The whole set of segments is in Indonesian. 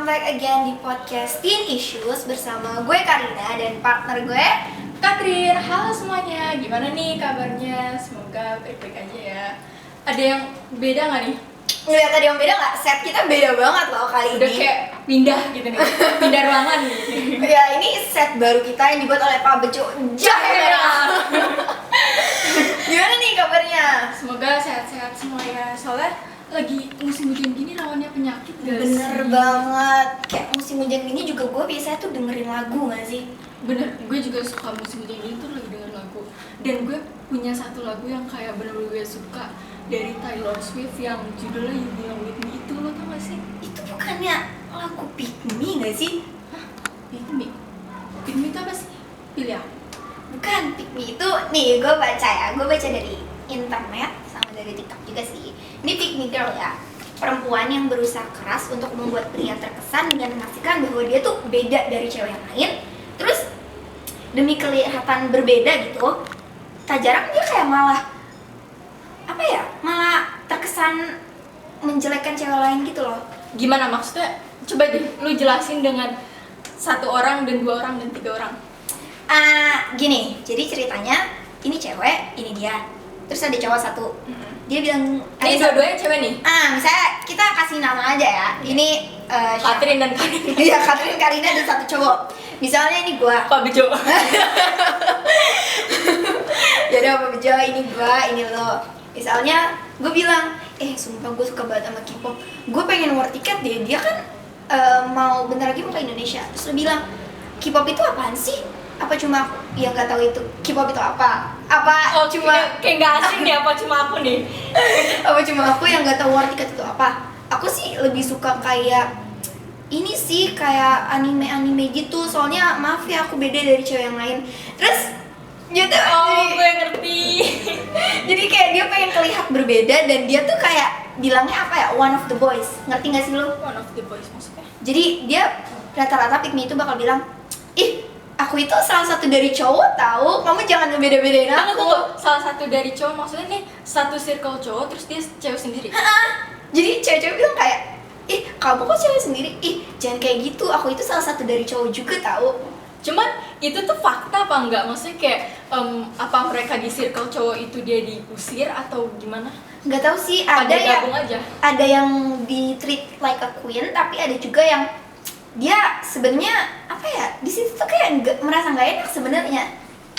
welcome back again di podcast Teen Issues bersama gue Karina dan partner gue Katrin. Halo semuanya, gimana nih kabarnya? Semoga baik-baik aja ya. Ada yang beda nggak nih? Ngeliat ada yang beda nggak? Set kita beda banget loh kali Udah ini. kayak pindah gitu nih, pindah ruangan gitu. Ya ini set baru kita yang dibuat oleh Pak Bejo Jahe Merah. Gimana nih kabarnya? Semoga sehat-sehat semua ya. Soalnya lagi musim hujan gini lawannya penyakit gak sih? Bener banget. Kayak musim hujan gini juga gue biasanya tuh dengerin lagu nggak sih? Bener, gue juga suka musim hujan gini tuh lagi denger lagu. Dan gue punya satu lagu yang kayak bener-bener gue suka dari Taylor Swift yang judulnya You Belong With Me. Itu lo tau gak sih? Itu bukannya lagu Pick Me nggak sih? Hah? Pick Me? Pick Me itu apa sih? Pilih aku. Bukan, Pick Me itu nih gue baca ya, gue baca dari internet sama dari TikTok juga sih. Ini Pick Me Girl ya, perempuan yang berusaha keras untuk membuat pria terkesan dengan memastikan bahwa dia tuh beda dari cewek yang lain. Terus demi kelihatan berbeda gitu, tak jarang dia kayak malah terkesan menjelekkan cewek lain gitu loh. Gimana maksudnya? Coba deh, lu jelasin dengan satu orang dan dua orang dan tiga orang. Gini, jadi ceritanya ini cewek, ini dia. Terus ada cowok satu. Dia bilang, Ini dua-duanya cewek nih? misalnya kita kasih nama aja ya. Ini Katrin dan Karina. Iya, Katrin, Karina dan satu cowok. Misalnya ini gua. Pak Bejo. Jadi apa Bejo, ini gua, ini lo. Misalnya gue bilang, sumpah gue suka banget sama K-pop. Gue pengen war tiket deh. Dia kan mau bentar lagi mau ke Indonesia. Terus lo bilang, K-pop itu apaan sih? Apa cuma aku yang nggak tahu itu K-pop itu apa? Apa cuma kayak nggak asing nih, apa cuma aku nih? apa cuma aku yang nggak tahu war tiket itu apa? Aku sih lebih suka kayak ini sih, kayak anime gitu. Soalnya maaf ya, aku beda dari cewek yang lain. Terus gitu. Gue ngerti. Jadi kayak dia pengen terlihat berbeda dan dia tuh kayak bilangnya apa ya, one of the boys. Ngerti gak sih lu? One of the boys maksudnya? Jadi dia rata-rata Pick Me itu bakal bilang, ih aku itu salah satu dari cowok tahu, kamu jangan ngebeda-bedain aku. Tunggu, salah satu dari cowok maksudnya nih satu circle cowok terus dia cewek sendiri? Jadi cewek-cewek bilang kayak, ih kamu kok cewek sendiri? Ih jangan kayak gitu, aku itu salah satu dari cowok juga tahu. Cuman itu tuh fakta apa enggak? Maksudnya kayak apa mereka di circle cowok itu dia diusir atau gimana? Nggak tahu sih, Pada ada yang gabung aja. ada yang di treat like a queen, tapi ada juga yang dia sebenarnya apa ya, di situ tuh kayak merasa nggak enak sebenarnya.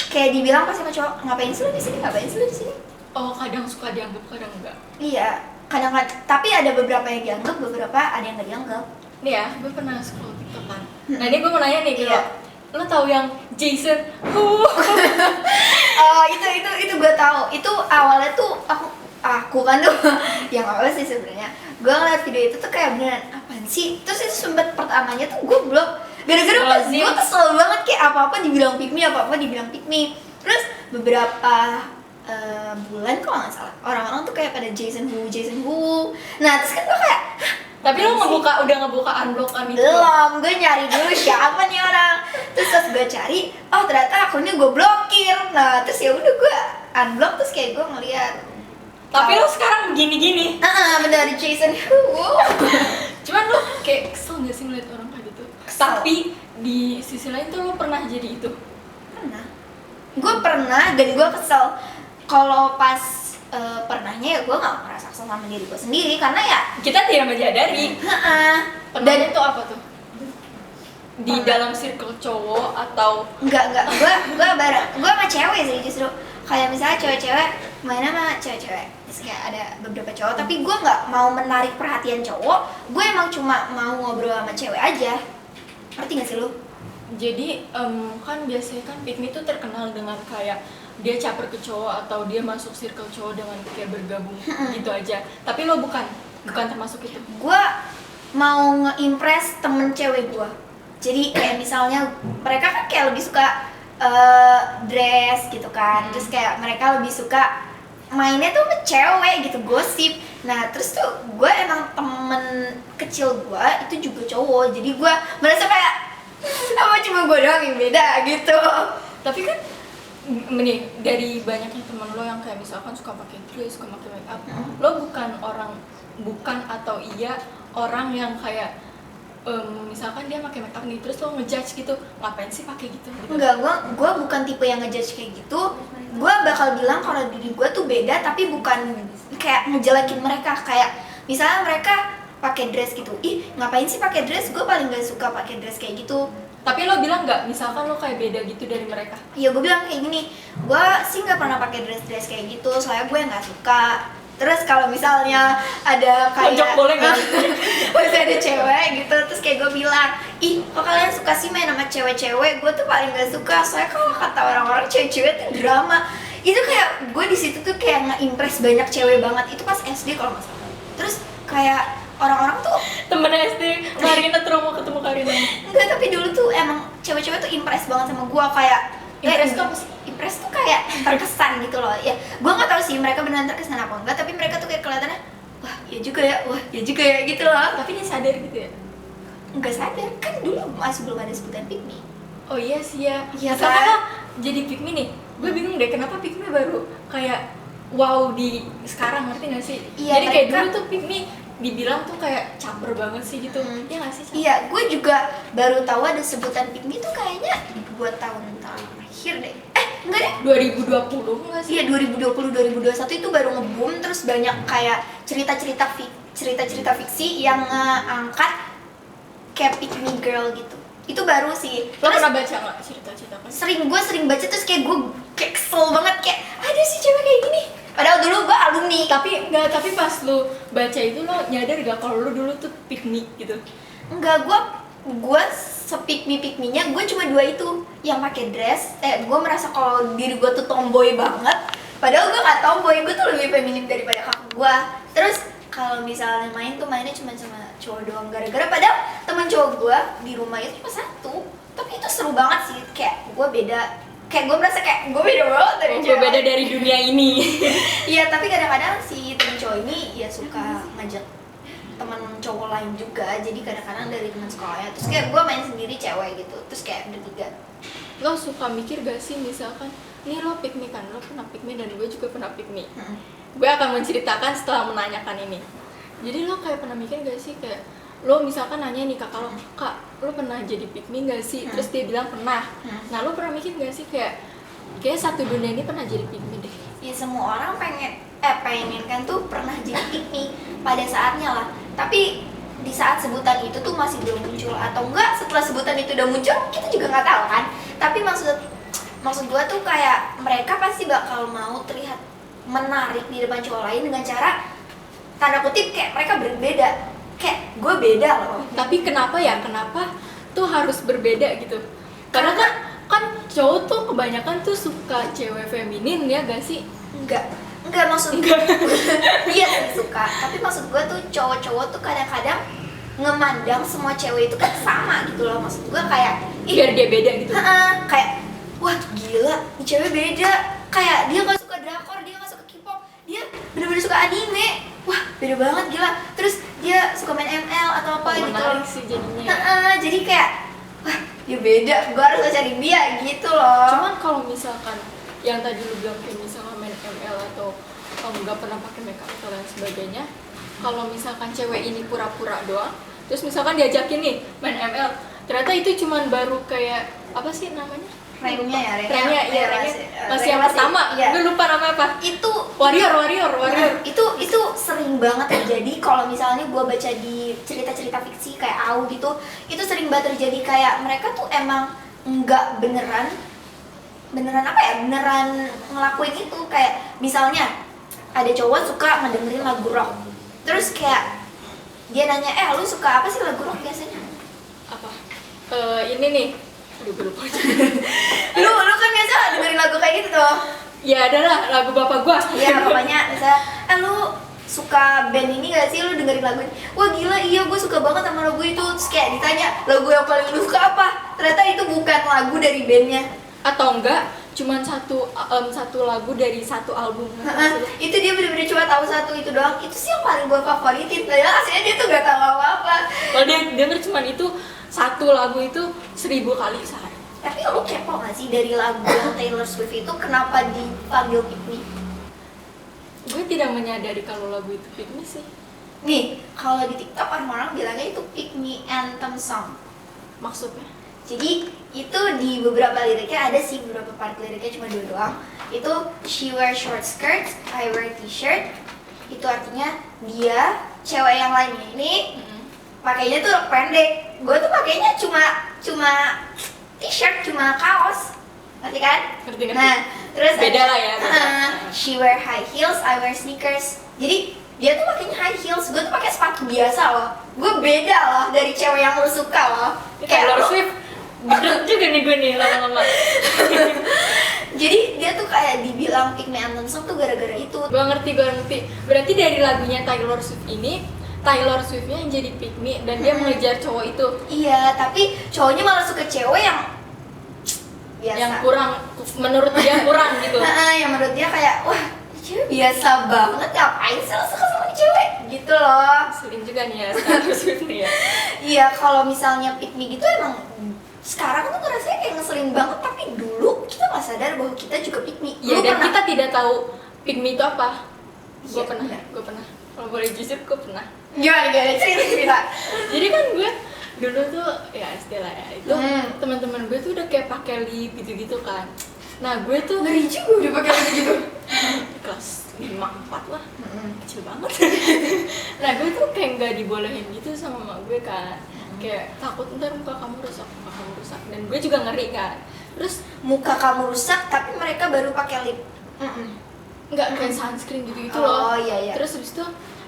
Kayak dibilang pas sama cowok, ngapain sih lu di sini, ngapain sih lu di sini? Oh, kadang suka dianggap, kadang enggak. Iya, kadang-kadang, tapi ada beberapa yang dianggap, beberapa ada yang nggak dianggap. Nih ya, gue pernah scroll TikTok kan. Nah ini gue mau nanya nih gitu. Iya. Lo tahu yang Jason? Itu gue tahu. Itu awalnya tuh aku kan tuh yang awal sih sebenarnya. Gue ngeliat video itu tuh kayak beneran apaan sih? Terus itu sempet pertamanya tuh gue blok. Gara-gara gue kesel banget kayak apa-apa dibilang Pick Me, apa-apa dibilang Pick Me. Terus beberapa bulan kalau nggak salah, orang-orang tuh kayak pada Jason Woo. Nah terus kan gue kayak, Tapi lo udah ngebuka unblockan itu? belum, gue nyari dulu siapa nih orang. Terus pas gue cari, oh ternyata akunnya gue blokir. Nah terus ya udah gue unblock, terus kayak gue ngeliat. Tapi lo sekarang begini-gini. Bener Jason Woo. Cuman lo kayak kesel gak sih ngeliat orang kayak gitu? Kesel. Tapi di sisi lain tuh lo pernah jadi itu? Pernah. Gue pernah dan gue kesel. Kalau pas pernahnya ya gue nggak merasa kesel sama diri gue sendiri karena ya Kita tidak menyadari. Dan dan itu apa tuh? Di dalam circle cowok atau enggak gue sama cewek sih justru. Kayak misalnya cewek-cewek main sama cewek-cewek, terus kayak ada beberapa cowok, tapi gue nggak mau menarik perhatian cowok. Gue emang cuma mau ngobrol sama cewek aja. Ngerti gak sih lu? jadi kan biasanya kan Pick Me tuh terkenal dengan kayak dia caper ke cowok atau dia masuk circle cowok dengan kayak bergabung gitu aja. Tapi lo bukan termasuk itu. Gue mau nge-impress temen cewek gue. Jadi kayak misalnya mereka kan kayak lebih suka dress gitu kan. Terus kayak mereka lebih suka mainnya tuh sama cewek gitu, gosip. Nah terus tuh gue emang temen kecil gue itu juga cowok. Jadi gue merasa kayak apa cuma gue doang yang beda gitu. Tapi kan nih dari banyaknya teman lo yang kayak misalkan suka pakai dress, suka pakai make up, lo bukan atau iya orang yang kayak misalkan dia pakai make up nih, terus lo ngejudge gitu, ngapain sih pakai gitu? Enggak, gue bukan tipe yang ngejudge kayak gitu. Gue bakal bilang kalau diri gue tuh beda, tapi bukan kayak ngejelekin mereka. Kayak misalnya mereka pakai dress gitu, ih ngapain sih pakai dress? Gue paling gak suka pakai dress kayak gitu. Tapi lo bilang nggak, misalkan lo kayak beda gitu dari mereka? Ya gue bilang kayak gini, gue sih nggak pernah pakai dress kayak gitu, soalnya gue nggak suka. Terus kalau misalnya ada Tonjok kayak boleh nggak? masih ada cewek gitu, terus kayak gue bilang, ih kok kalian suka sih main sama cewek-cewek? Gue tuh paling gak suka, soalnya kalau kata orang-orang cewek-cewek tuh drama. Itu kayak gue di situ tuh kayak nge-impress banyak cewek banget. Itu pas SD kalau nggak salah. Terus kayak orang-orang tuh Temen SD, Karina terus mau ketemu Karina. enggak, tapi dulu tuh emang cewek-cewek tuh impress banget sama gue. Kayak Impress tuh apa sih? Impress tuh kayak terkesan gitu loh. Ya gue nggak tahu sih mereka beneran terkesan apa enggak, tapi mereka tuh kayak kelihatannya wah ya juga ya, wah ya juga ya gitu loh. Tapi dia sadar gitu ya? Nggak sadar, kan dulu masih belum ada sebutan pick me. Oh iya sih ya. Iya Misalkan kan? lo jadi pick me nih, gue bingung deh kenapa pick me baru kayak wow di sekarang, ngerti gak sih? Iya, Jadi kayak mereka- dulu tuh pick me dibilang tuh kayak caper banget sih gitu. Iya gak sih? Sa? Iya, gue juga baru tahu ada sebutan pick me tuh kayaknya 2 tahun terakhir deh. Enggak deh. 2020 enggak sih? Iya 2020 2021 itu baru nge-boom, terus banyak kayak cerita-cerita fiksi yang ngangkat kayak pick me girl gitu. Itu baru sih. Lo Terus pernah baca nggak cerita-cerita kan? gue sering baca, terus kayak gue kayak kesel banget, kayak ada sih cewek kayak gini. Padahal dulu gue alumni. Tapi pas lo baca itu lo nyadar gak kalau lo dulu tuh pick me gitu? Enggak, gue se-pick me nya gue cuma 2 itu yang pakai dress. Gue merasa kalau diri gue tuh tomboy banget, padahal gue gak tomboy, gue tuh lebih feminim daripada kakak gue. Terus kalau misalnya main tuh mainnya cuma sama cowok doang, gara-gara padahal teman cowok gue di rumah itu cuma 1, tapi itu seru banget sih. Kayak gue beda, kayak gue merasa kayak gue beda banget dari Gue cewek. beda dari dunia ini. Iya, tapi kadang-kadang si temen cowok ini ya suka ngajak teman cowok lain juga, jadi kadang-kadang dari teman sekolahnya. Terus kayak gue main sendiri cewek gitu, terus kayak bertiga. Lo suka mikir gak sih misalkan nih lo pick me kan, lo pernah pick me dan gue juga pernah pick me. Gue akan menceritakan setelah menanyakan ini. Jadi lo kayak pernah mikir gak sih kayak lo misalkan nanya nih kakak lo, kak lo pernah jadi pick me gak sih? Terus dia bilang pernah. Nah lo pernah mikir gak sih kayak satu dunia ini pernah jadi pick me deh? Ya semua orang pengen kan tuh pernah jadi pick me pada saatnya lah. Tapi di saat sebutan itu tuh masih belum muncul, atau enggak setelah sebutan itu udah muncul kita juga nggak tahu kan. Tapi maksud gue tuh kayak mereka pasti bakal mau terlihat menarik di depan cowok lain dengan cara tanda kutip kayak mereka berbeda, kayak gue beda loh. Tapi kenapa tuh harus berbeda gitu? Karena kan cowok tuh kebanyakan tuh suka cewek feminin ya gak sih? Enggak maksud iya sih suka, tapi maksud gue tuh cowok-cowok tuh kadang-kadang ngemandang semua cewek itu kan sama gitu loh. Maksud gue kayak Biar dia beda gitu. kayak wah gila ini cewek beda, kayak dia nggak suka drakor, dia nggak suka K-pop, dia bener-bener suka anime, wah beda banget gila. Terus dia suka main ML atau apa gitu. Menarik sih jadinya. Jadi kayak wah dia beda, gue harus cari dia gitu loh. Cuman kalau misalkan yang tadi lu bilang kayak misalkan main ML atau nggak pernah pakai makeup atau lain sebagainya, kalau misalkan cewek ini pura-pura doang, terus misalkan diajakin nih main ML, ternyata itu cuman baru kayak apa sih namanya? Ranknya ya, Ranknya masih yang pertama. Iya. Gue lupa namanya apa. Itu Warrior. itu sering banget terjadi kalau misalnya gue baca di cerita-cerita fiksi kayak AU gitu. Itu sering banget terjadi, kayak mereka tuh emang nggak beneran ngelakuin itu. Kayak misalnya ada cowok suka ngedengerin lagu rock, terus kayak dia nanya, lu suka apa sih lagu rock biasanya? Apa? Ini nih. Aduh, gue lupa. lu kan biasa dengerin lagu kayak gitu tuh. Ya adalah lagu bapak gua. Iya, pokoknya misalnya, lu suka band ini gak sih, lu dengerin lagu ini? Wah gila, iya gue suka banget sama lagu itu. Terus kayak ditanya, lagu yang paling lu suka apa? Ternyata itu bukan lagu dari bandnya. Atau enggak, cuman satu lagu dari satu album. Itu dia bener-bener cuma tahu satu itu doang. Itu sih yang paling gue favoritin. Padahal aslinya dia tuh gak tahu apa-apa. Kalau dia denger cuman itu satu lagu itu 1000 kali sehari. Tapi lu kepo gak sih dari lagu yang Taylor Swift itu kenapa dipanggil Pick Me? Gue tidak menyadari kalau lagu itu pick me sih. Nih, kalau di TikTok orang-orang bilangnya itu pick me anthem song. Maksudnya? Jadi itu di beberapa liriknya ada sih, beberapa part liriknya cuma 2 doang. Itu she wear short skirts, I wear t-shirt. Itu artinya dia, cewek yang lainnya ini pakainya tuh rok pendek. Gue tuh pakainya cuma t-shirt, cuma kaos. Ngerti kan? Ngerti. Nah, terus Beda lah ya, beda. she wear high heels, I wear sneakers. Jadi dia tuh pakainya high heels, gue tuh pakai sepatu biasa loh. Gue beda loh dari cewek yang lu suka loh. Taylor Swift gedek juga nih gue nih lama-lama. Jadi dia tuh kayak dibilang pick me anthem song tuh gara-gara itu. Gue ngerti. Berarti dari lagunya Taylor Swift ini, Taylor Swiftnya yang jadi pick me dan dia mengejar cowok itu. Iya, tapi cowoknya malah suka cewek yang biasa. Yang kurang, menurut dia kurang gitu. Yang menurut dia kayak, wah cewek biasa banget, ngapain sih lo suka sama cewek? Gitu loh. Sering juga nih ya Taylor Swift nih ya. Iya, kalau misalnya pick me gitu emang sekarang tuh ngerasanya kayak ngeselin banget, tapi dulu kita nggak sadar bahwa kita juga pick me. Iya, dan kita tidak tahu pick me itu apa. Gue Iya, pernah. benar. Kalau boleh jujur, gue pernah. Gimana cerita? Jadi kan gue dulu tuh ya istilah ya itu teman-teman gue tuh udah kayak pakai lip gitu-gitu kan. Nah gue tuh Ngeri juga udah pakai gitu. kelas 5-4 lah, kecil banget. Nah gue tuh kayak nggak dibolehin gitu sama mama gue kan, kayak takut ntar muka kamu rusak, dan gue juga ngeri kan. Terus Muka kamu rusak tapi mereka baru pakai lip. nggak kayak sunscreen gitu Oh, loh. iya. Terus habis itu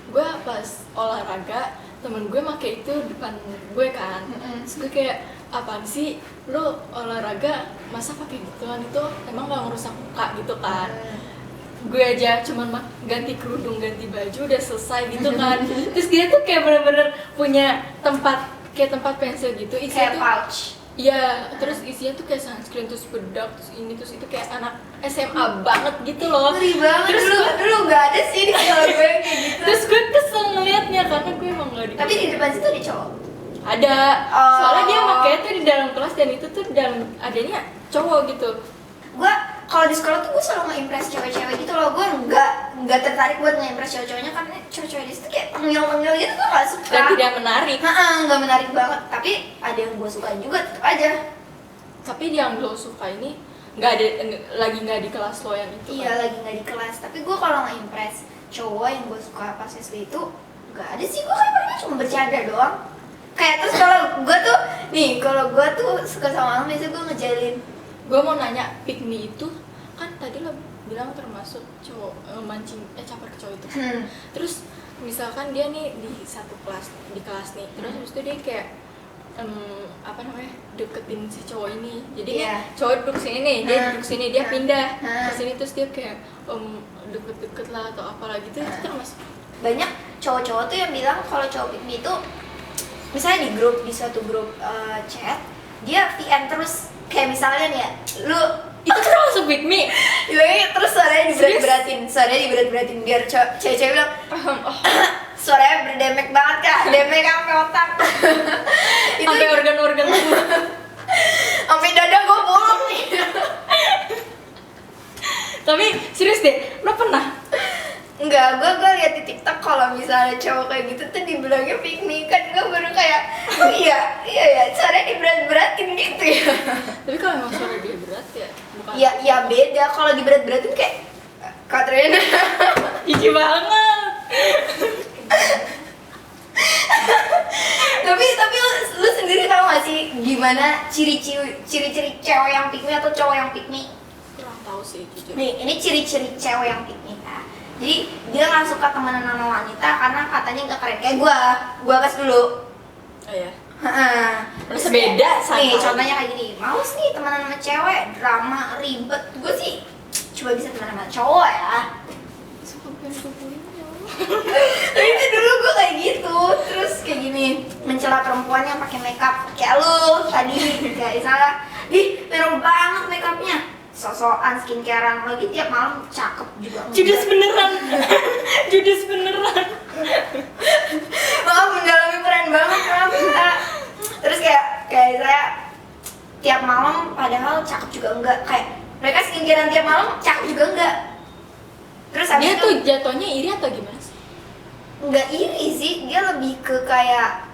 gue pas olahraga temen gue pakai itu depan gue kan. Terus gue kayak apaan sih lo olahraga masa pakai gituan, itu emang nggak ngerusak muka gitu kan. Gue aja cuman ganti kerudung, ganti baju udah selesai gitu kan. Terus dia tuh kayak bener-bener punya tempat pensil gitu, isinya Kayak tuh pouch. iya, terus isinya tuh kayak sunscreen, terus bedak, terus ini, terus itu, kayak anak SMA banget gitu loh. Ngeri banget. Terus dulu nggak ada sih di sekolah gue kayak gitu. Terus gue kesel ngeliatnya karena gue emang gak Tapi di depan situ ada cowok. ada. Oh. Soalnya dia makanya tuh di dalam kelas, dan itu tuh dalam adanya cowok gitu. Gue kalau di sekolah tuh gue selalu nge-impress cewek-cewek gitu loh. Gue nggak tertarik buat nge-impress cowok-cowoknya karena cewek-cewek di situ kayak tengil-tengil gitu, gue nggak suka. Dan tidak menarik. Nggak menarik banget. Tapi ada yang gue suka juga, tetep aja. Tapi yang lo suka ini lagi nggak di kelas lo yang itu Iya, kan? lagi nggak di kelas. Tapi gue kalau nge-impress cowok yang gue suka pas SD itu nggak ada sih. Gue kan pernah cuma bercanda doang. Kayak terus kalau gue tuh suka sama orang, biasanya gue ngejalin. Gue mau nanya, pick me itu kan tadi lo bilang termasuk cowok mancing caper ke cowok itu. Terus misalkan dia nih di satu kelas, di kelas nih, terus habis itu dia kayak deketin si cowok ini. Jadi Iya. cowok duduk sini nih, dia duduk sini, dia pindah ke sini, terus dia kayak deket-deket lah atau apalah gitu. Itu termasuk. Banyak cowok-cowok tuh yang bilang kalau cowok pick me itu misalnya di suatu grup chat, dia VN terus, kayak misalnya nih ya, lu Itu termasuk pick me. bilangnya terus suaranya diberat-beratin biar cewek-cewek bilang suaranya berdemek banget kak, demek sampai otak. Itu Sampai organ-organ tubuh. sampai dada gue bolong nih. Tapi serius deh, lo pernah? Enggak, gue lihat di TikTok kalau misalnya cowok kayak gitu tuh dibilangnya pick me, kan gue baru kayak, oh iya ya, suaranya diberat-beratin gitu ya. Tapi kalau emang suara dia berat ya, bukan? Ya beda, kalau diberat-beratin kayak Katrina. Jijik banget. tapi lu sendiri tahu gak sih gimana ciri-ciri cewek yang pick me atau cowok yang pick me? Kurang tahu sih jujur. Nih, ini ciri-ciri cewek yang pick me kan. Jadi dia nggak suka temenan sama wanita karena katanya nggak keren kayak gua kasih dulu. Oh ya. Terus Beda sama. nih contohnya kayak gini, males nih temenan sama cewek, drama ribet. Gue sih coba bisa temenan sama cowok ya. Suka pengen kumpulin ya. Tapi itu dulu gue kayak gitu, terus kayak gini, mencela perempuan yang pakai makeup kayak lu tadi, kayak misalnya, ih merah banget makeupnya, sosokan skincarean lagi tiap malam cakep juga. Judes beneran. Judes beneran. Maaf mendalami keren banget maaf. Terus kayak saya tiap malam padahal cakep juga enggak, kayak mereka skincarean tiap malam cakep juga enggak. Terus habis Dia itu tuh jatuhnya iri atau gimana sih? nggak iri sih, dia lebih ke kayak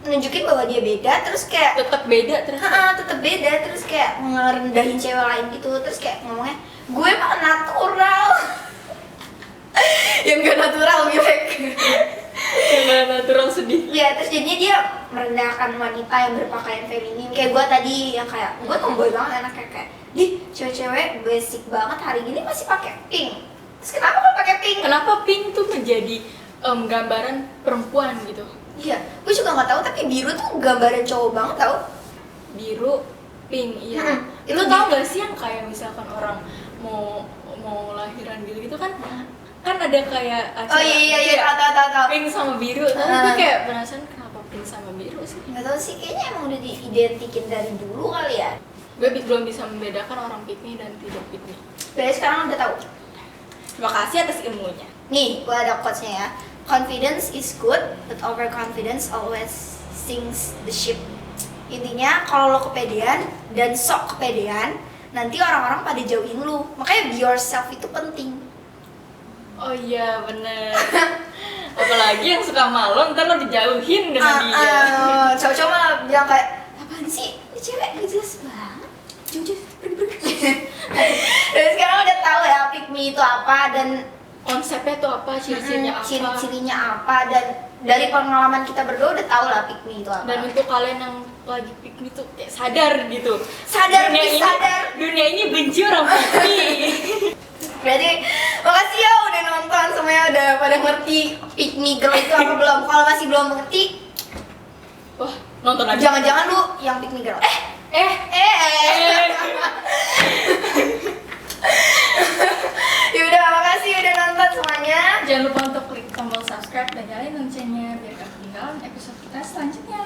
nunjukin bahwa dia beda, terus kayak Tetap beda terus. tetep beda, terus kayak ngerendahin cewek lain gitu, terus kayak ngomongnya gue mah natural. Yang gak natural gitu. Yang gak natural sedih. Ya, terus jadinya dia merendahkan wanita yang berpakaian feminin. Kayak gue tadi yang kayak gue tomboy banget anaknya, kayak di cewek-cewek basic banget hari gini masih pakai pink. Terus kenapa kalau pakai pink? Kenapa pink tuh menjadi gambaran perempuan gitu? Iya, gue juga nggak tahu, tapi biru tuh gambaran cowok banget tau. Biru, pink, iya. Itu Itu tau gak sih yang kayak misalkan orang mau lahiran gitu kan ada kayak acara kayak tahu. pink sama biru. Tapi gue kayak penasaran kenapa pink sama biru sih? Nggak tahu sih, kayaknya emang udah diidentikin dari dulu kali ya. Gue belum bisa membedakan orang pick me dan tidak pick me. Berarti sekarang udah tahu. Terima kasih atas ilmunya. Nih, gue ada quotes-nya ya. Confidence is good, but overconfidence always sinks the ship. Intinya, kalau lo kepedean dan sok kepedean, nanti orang-orang pada jauhin lu. Makanya be yourself itu penting. Oh iya bener. Apalagi yang suka malu ntar lo dijauhin dengan dia. Cowok-cowok malah bilang kayak, apaan sih? Ini cewek gak jelas banget. Jauh-jauh, pergi. Dan sekarang udah tahu ya pick me itu apa dan Konsepnya tuh apa, ciri-cirinya apa. ciri-cirinya apa, dan dari pengalaman kita berdua udah tahu lah pick me itu apa. Dan untuk kalian yang lagi pick me tuh kayak sadar gitu. Sadar, Dunia ini benci orang pick me. Berarti makasih ya udah nonton, semuanya udah pada ngerti pick me girl itu apa belum? Kalau masih belum ngerti, Wah, nonton aja. jangan-jangan lu yang pick me girl. Yaudah, makasih udah nonton semuanya. Jangan lupa untuk klik tombol subscribe dan nyalain loncengnya biar gak ketinggalan episode kita selanjutnya.